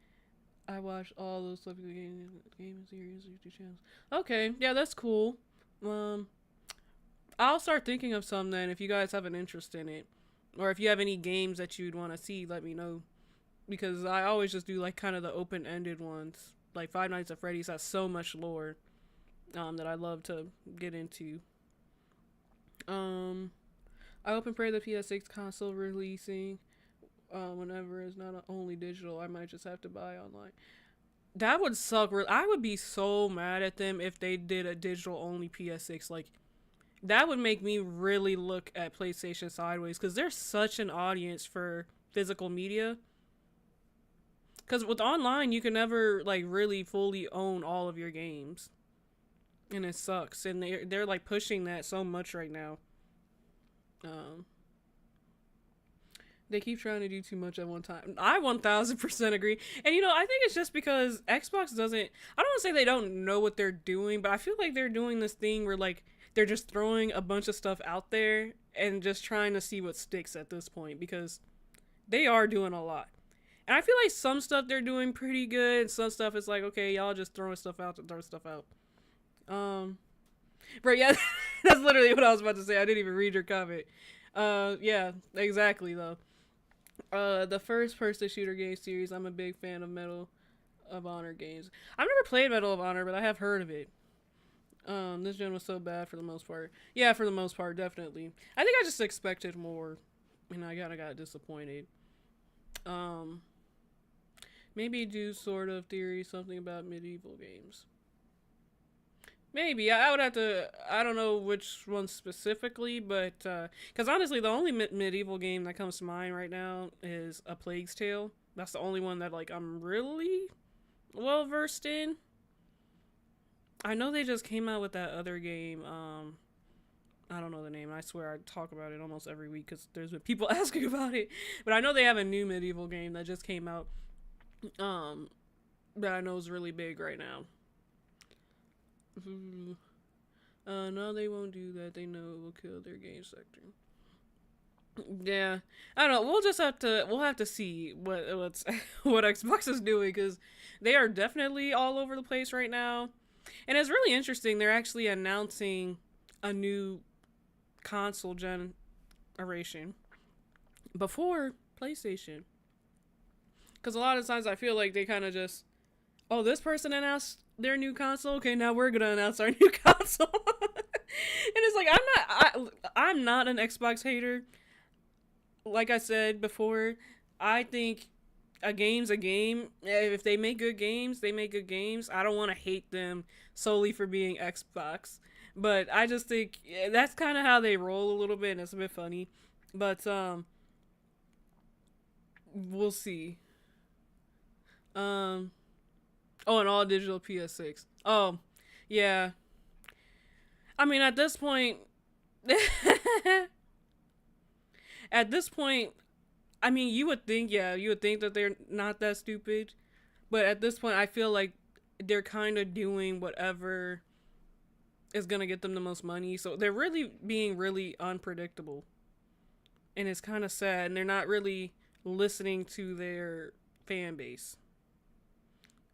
I watch all those stuff game series YouTube channels. Okay, yeah, that's cool. I'll start thinking of some then if you guys have an interest in it. Or if you have any games that you'd want to see, let me know. Because I always just do like kind of the open-ended ones. Like Five Nights at Freddy's has so much lore that I love to get into. I hope and pray the PS6 console releasing whenever it's not only digital. I might just have to buy online. That would suck. I would be so mad at them if they did a digital only PS6. Like, that would make me really look at PlayStation sideways, because there's such an audience for physical media. Because with online, you can never like really fully own all of your games, and it sucks. And they're like pushing that so much right now. They keep trying to do too much at one time. I 1000% agree. And you know, I think it's just because Xbox doesn't, I don't want to say they don't know what they're doing, but I feel like they're doing this thing where like they're just throwing a bunch of stuff out there and just trying to see what sticks at this point, because they are doing a lot. And I feel like some stuff they're doing pretty good, and some stuff is like, okay, y'all just throwing stuff out to throw stuff out. Right, yeah, that's literally what I was about to say. I didn't even read your comment. Yeah, exactly though. The first person shooter game series, I'm a big fan of Medal of Honor games. I've never played Medal of Honor, but I have heard of it. This gen was so bad for the most part. Yeah, for the most part, definitely. I think I just expected more, and I kinda got disappointed. Maybe do sort of theory something about medieval games. Maybe. I would have to, I don't know which one specifically, but, because honestly, the only medieval game that comes to mind right now is A Plague's Tale. That's the only one that, like, I'm really well versed in. I know they just came out with that other game, I don't know the name. I swear I talk about it almost every week because there's been people asking about it. But I know they have a new medieval game that just came out, that I know is really big right now. No, they won't do that. They know it will kill their game sector. Yeah, I don't know. We'll have to see what's what Xbox is doing, because they are definitely all over the place right now. And it's really interesting. They're actually announcing a new console generation before PlayStation. Because a lot of times I feel like they kind of just, oh, this person announced their new console, okay, now we're gonna announce our new console. And it's like, I'm not an Xbox hater. Like I said before, I think a game's a game. If they make good games, they make good games. I don't want to hate them solely for being Xbox, but I just think that's kind of how they roll a little bit, and it's a bit funny. But we'll see. Oh, an all digital PS6. Oh, yeah. I mean, at this point, I mean, you would think that they're not that stupid, but at this point, I feel like they're kind of doing whatever is gonna get them the most money. So they're really being really unpredictable, and it's kind of sad. And they're not really listening to their fan base.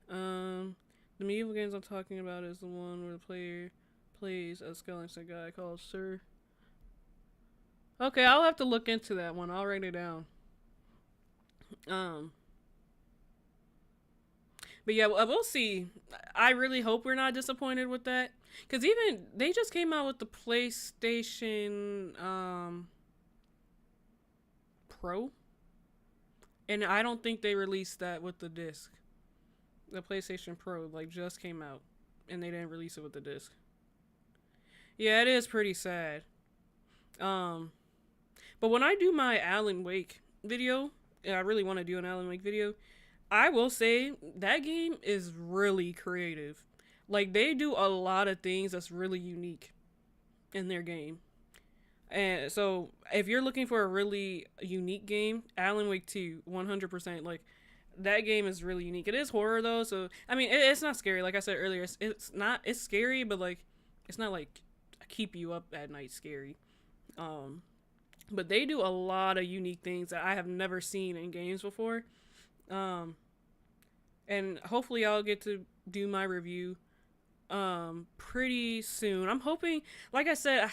The medieval games I'm talking about is the one where the player plays a skeleton guy called Sir. Okay, I'll have to look into that one. I'll write it down. But yeah, we'll see. I really hope we're not disappointed with that, because even they just came out with the PlayStation Pro, and I don't think they released that with the disc. The PlayStation Pro like just came out, and they didn't release it with the disc. Yeah, it is pretty sad. But when I do my Alan Wake video, I really want to do an Alan Wake video. I will say that game is really creative. Like, they do a lot of things that's really unique in their game. And so, if you're looking for a really unique game, Alan Wake 2, 100%. Like, that game is really unique. It is horror, though, so, I mean, it's not scary. Like I said earlier, it's scary, but, like, it's not, like, keep you up at night scary. But they do a lot of unique things that I have never seen in games before. And hopefully I'll get to do my review pretty soon. I'm hoping, like I said,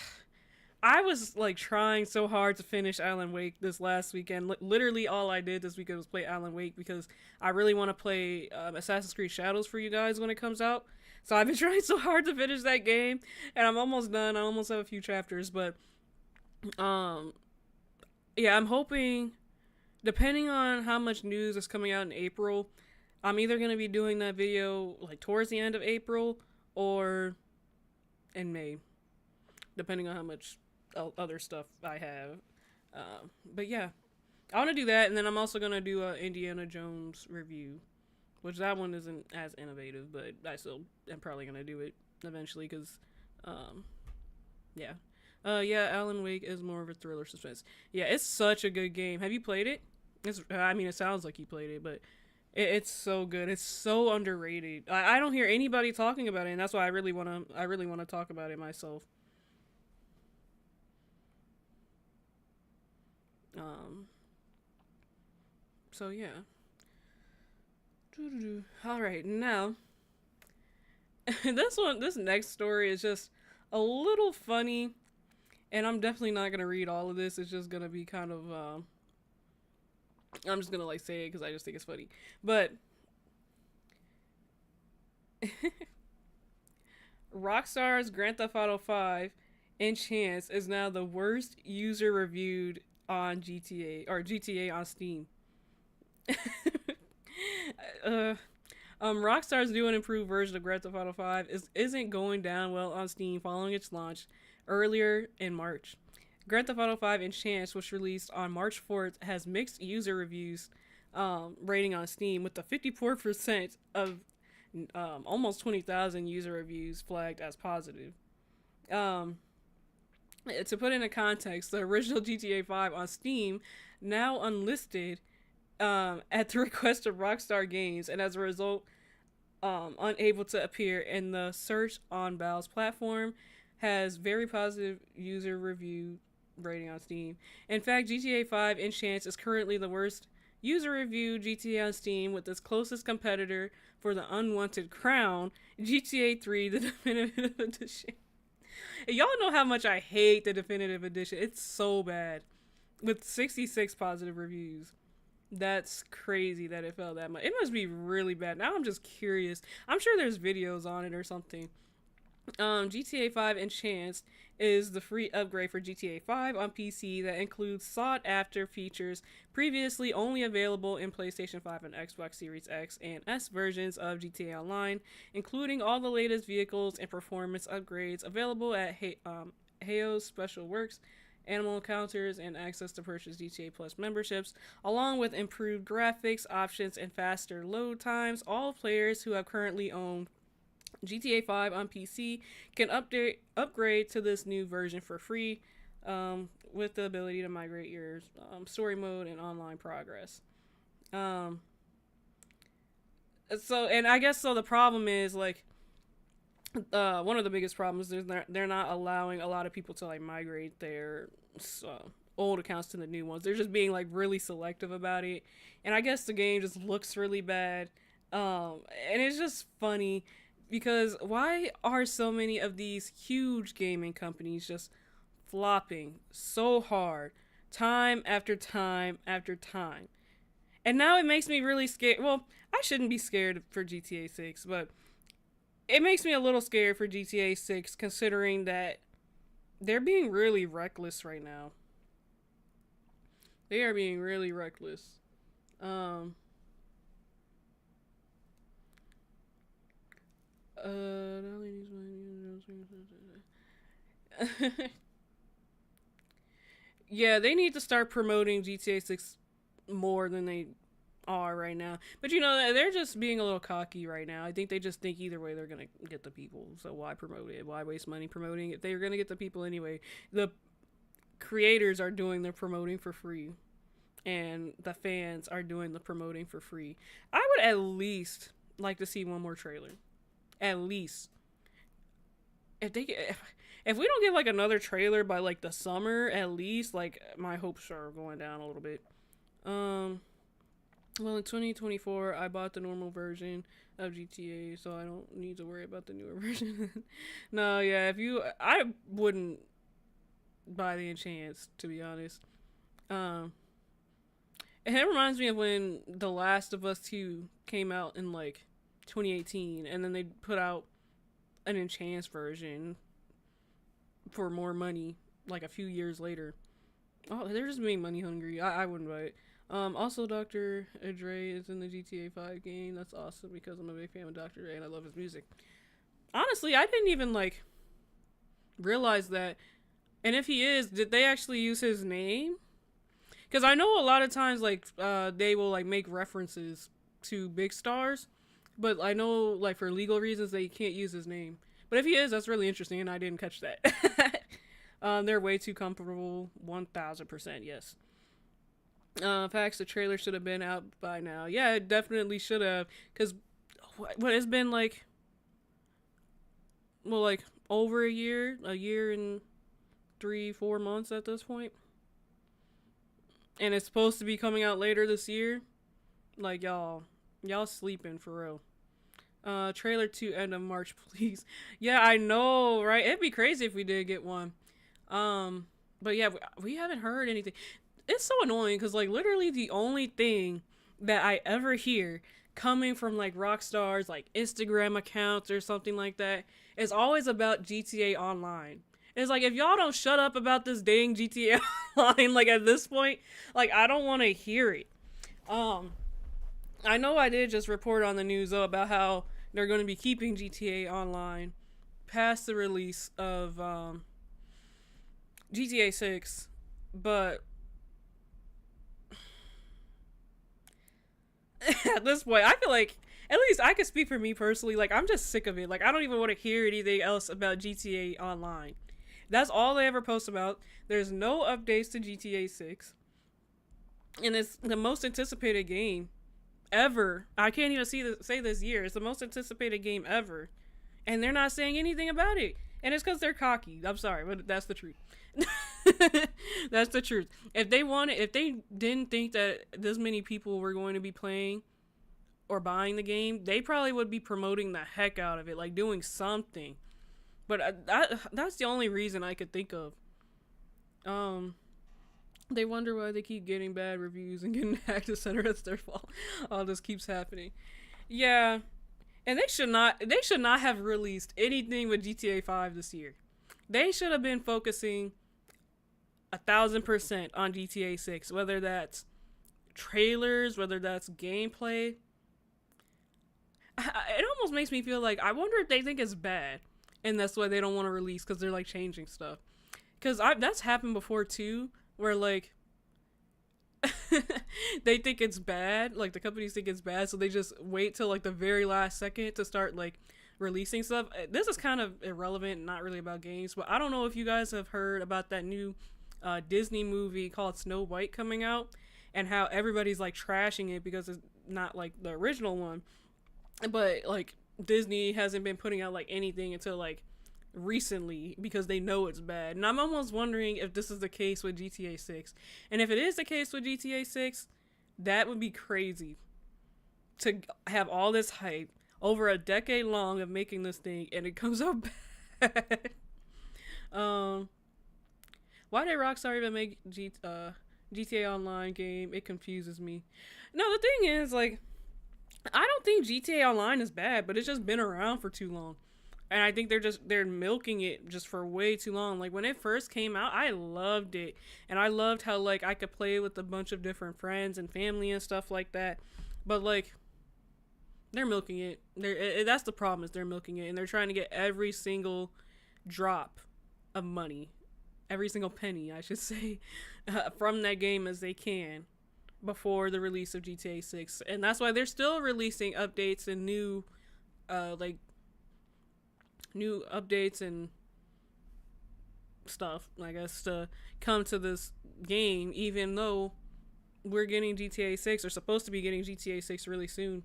I was like trying so hard to finish Alan Wake this last weekend. Literally all I did this weekend was play Alan Wake because I really want to play Assassin's Creed Shadows for you guys when it comes out. So I've been trying so hard to finish that game, and I'm almost done. I almost have a few chapters, but yeah, I'm hoping, depending on how much news is coming out in April, I'm either going to be doing that video like towards the end of April or in May, depending on how much other stuff I have. But yeah, I want to do that, and then I'm also going to do a Indiana Jones review, which that one isn't as innovative, but I still am probably going to do it eventually because, yeah. Yeah, Alan Wake is more of a thriller suspense. Yeah, it's such a good game. Have you played it? I mean, it sounds like you played it, but it's so good. It's so underrated. I don't hear anybody talking about it, and that's why I really want to talk about it myself. So yeah. All right, now this next story is just a little funny, and I'm definitely not gonna read all of this. It's just gonna be kind of I'm just gonna like say it because I just think it's funny. But Rockstar's Grand Theft Auto 5 Enchance is now the worst user reviewed on GTA on Steam. Rockstar's new and improved version of Grand Theft Auto 5 isn't going down well on Steam following its launch earlier in March. Grand Theft Auto 5 Enchance, which released on March 4th, has mixed user reviews rating on Steam, with the 54% of almost 20,000 user reviews flagged as positive. To put into context, the original GTA 5 on Steam, now unlisted at the request of Rockstar Games, and as a result, unable to appear in the search on Valve's platform, has very positive user review rating on Steam. In fact, GTA 5 Enchance is currently the worst user reviewed GTA on Steam, with its closest competitor for the unwanted crown, GTA 3, the Definitive Edition. Y'all know how much I hate the Definitive Edition. It's so bad. With 66 positive reviews. That's crazy that it fell that much. It must be really bad. Now I'm just curious. I'm sure there's videos on it or something. GTA 5 Enhanced is the free upgrade for GTA 5 on PC that includes sought-after features previously only available in PlayStation 5 and Xbox Series X and S versions of GTA Online, including all the latest vehicles and performance upgrades available at Heyo's Special Works, animal encounters, and access to purchase GTA Plus memberships, along with improved graphics, options, and faster load times. All players who have currently owned GTA 5 on PC can upgrade to this new version for free, with the ability to migrate your story mode and online progress. And I guess the problem is, like, one of the biggest problems is they're not allowing a lot of people to like migrate their old accounts to the new ones. They're just being like really selective about it, and I guess the game just looks really bad. And it's just funny because why are so many of these huge gaming companies just flopping so hard time after time after time? And now it makes me really scared. Well, I shouldn't be scared for GTA 6, but it makes me a little scared for GTA 6 considering that they're being really reckless right now. They are being really reckless. Yeah, they need to start promoting GTA 6 more than they are right now. But you know, they're just being a little cocky right now. I think they just think either way they're gonna get the people. So why promote it? Why waste money promoting it? They're gonna get the people anyway. The creators are doing the promoting for free, and the fans are doing the promoting for free. I would at least like to see one more trailer. At least. If we don't get like another trailer by like the summer, at least, like, my hopes are going down a little bit. Well, in 2024, I bought the normal version of GTA, so I don't need to worry about the newer version. No, yeah, I wouldn't buy the Enchants, to be honest. And it reminds me of when The Last of Us 2 came out in like 2018, and then they put out an Enchants version for more money like a few years later. Oh, they're just being money hungry. I wouldn't buy it. Also, Dr. Dre is in the GTA 5 game. That's awesome because I'm a big fan of Dr. Dre and I love his music. Honestly, I didn't even like realize that. And if he is, did they actually use his name? Because I know a lot of times like they will like make references to big stars, but I know like for legal reasons they can't use his name. But if he is, that's really interesting, and I didn't catch that. They're way too comfortable. 1000%, yes. Facts, the trailer should have been out by now. Yeah, it definitely should have. Because what it's been like, well, like over a year and 3-4 months at this point. And it's supposed to be coming out later this year. Like, y'all sleeping for real. Trailer 2 end of March, please. Yeah, I know, right? It'd be crazy if we did get one. But yeah, we haven't heard anything. It's so annoying because like literally the only thing that I ever hear coming from like Rockstar's like Instagram accounts or something like that is always about GTA Online. It's like, if y'all don't shut up about this dang GTA Online, like at this point, like I don't want to hear it. I know I did just report on the news though about how they're going to be keeping GTA Online past the release of GTA 6, but at this point, I feel like, at least I could speak for me personally, like I'm just sick of it. Like I don't even want to hear anything else about GTA Online. That's all they ever post about. There's no updates to GTA 6. And it's the most anticipated game ever. I can't even say this year. It's the most anticipated game ever. And they're not saying anything about it. And it's because they're cocky. I'm sorry, but that's the truth. That's the truth. If they didn't think that this many people were going to be playing or buying the game, they probably would be promoting the heck out of it, like doing something. But that's the only reason I could think of. They wonder why they keep getting bad reviews and getting hacked, etc. It's their fault. All this keeps happening. Yeah. And they should not have released anything with GTA 5 this year. They should have been focusing 1000% on GTA 6, whether that's trailers, whether that's gameplay. It almost makes me feel like, I wonder if they think it's bad and that's why they don't want to release, because they're like changing stuff. Because that's happened before too, where like they think it's bad, like the companies think it's bad, so they just wait till like the very last second to start like releasing stuff. This is kind of irrelevant, not really about games, but I don't know if you guys have heard about that new Disney movie called Snow White coming out, and how everybody's like trashing it because it's not like the original one, but like Disney hasn't been putting out like anything until like recently because they know it's bad. And I'm almost wondering if this is the case with GTA 6. And if it is the case with GTA 6, that would be crazy to have all this hype over a decade long of making this thing and it comes out bad. Why did Rockstar even make GTA Online game? It confuses me. No, the thing is, like, I don't think GTA Online is bad, but it's just been around for too long. And I think they're milking it just for way too long. Like when it first came out, I loved it. And I loved how like I could play with a bunch of different friends and family and stuff like that. But like they're milking it. That's the problem, is they're milking it, and they're trying to get every single drop of money, every single penny, I should say, from that game as they can. before the release of GTA 6, and that's why they're still releasing updates and new updates and stuff, I guess, to come to this game, even though we're getting GTA 6 or supposed to be getting GTA 6 really soon.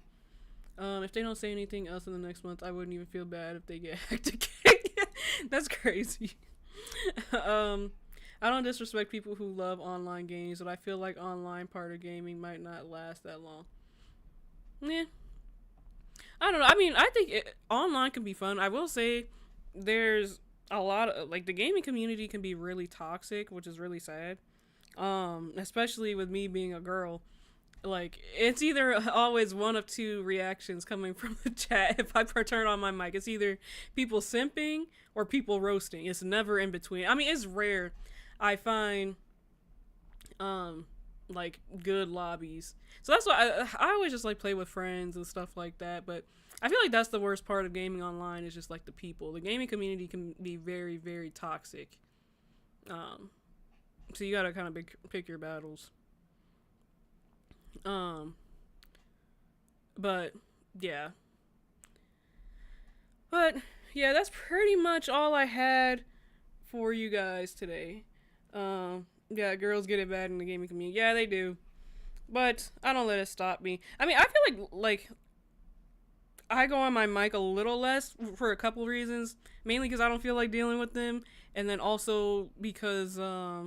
If they don't say anything else in the next month, I wouldn't even feel bad if they get hacked again. That's crazy. I don't disrespect people who love online games, but I feel like online part of gaming might not last that long. Yeah. I don't know. I mean, I think online can be fun. I will say there's a lot of, like, the gaming community can be really toxic, which is really sad. Especially with me being a girl. Like, it's either always one of two reactions coming from the chat if I turn on my mic. It's either people simping or people roasting. It's never in between. I mean, it's rare I find like good lobbies. So that's why I always just like play with friends and stuff like that. But I feel like that's the worst part of gaming online is just like the people. The gaming community can be very, very toxic. So you gotta kind of pick your battles. But yeah. But yeah, that's pretty much all I had for you guys today. Yeah, girls get it bad in the gaming community. Yeah, they do. But I don't let it stop me. I mean, I feel like I go on my mic a little less for a couple reasons. Mainly because I don't feel like dealing with them. And then also because, I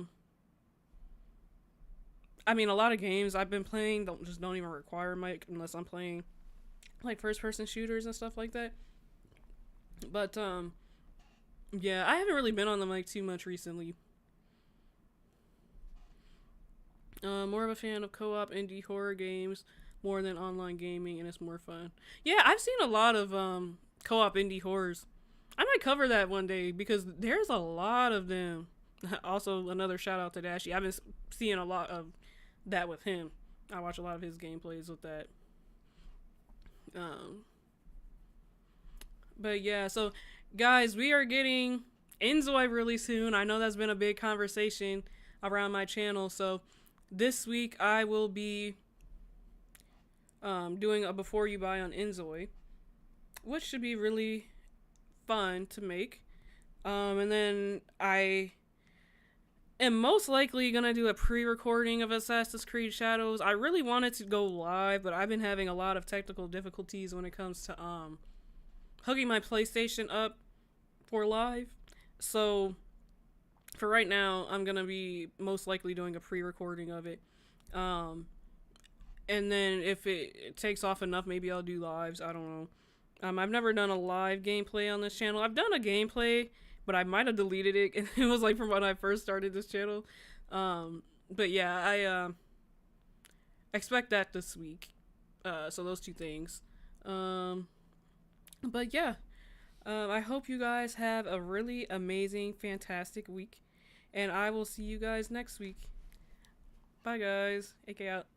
mean, a lot of games I've been playing don't even require a mic unless I'm playing like first-person shooters and stuff like that. But, yeah, I haven't really been on the mic too much recently. More of a fan of co-op indie horror games more than online gaming, and it's more fun. Yeah, I've seen a lot of co-op indie horrors. I might cover that one day because there's a lot of them. Also, another shout out to Dashy. I've been seeing a lot of that with him. I watch a lot of his gameplays with that. But yeah, so guys, we are getting Inzoi really soon. I know that's been a big conversation around my channel, so this week I will be doing a before you buy on Inzoi, which should be really fun to make. And then I am most likely gonna do a pre-recording of Assassin's Creed Shadows. I really wanted to go live, but I've been having a lot of technical difficulties when it comes to hooking my PlayStation up for live. So for right now, I'm gonna be most likely doing a pre-recording of it. And then if it takes off enough, maybe I'll do lives. I don't know. I've never done a live gameplay on this channel. I've done a gameplay, but I might have deleted it. It was like from when I first started this channel. But yeah, I expect that this week. So those two things. But yeah, I hope you guys have a really amazing, fantastic week. And I will see you guys next week. Bye guys. AK out.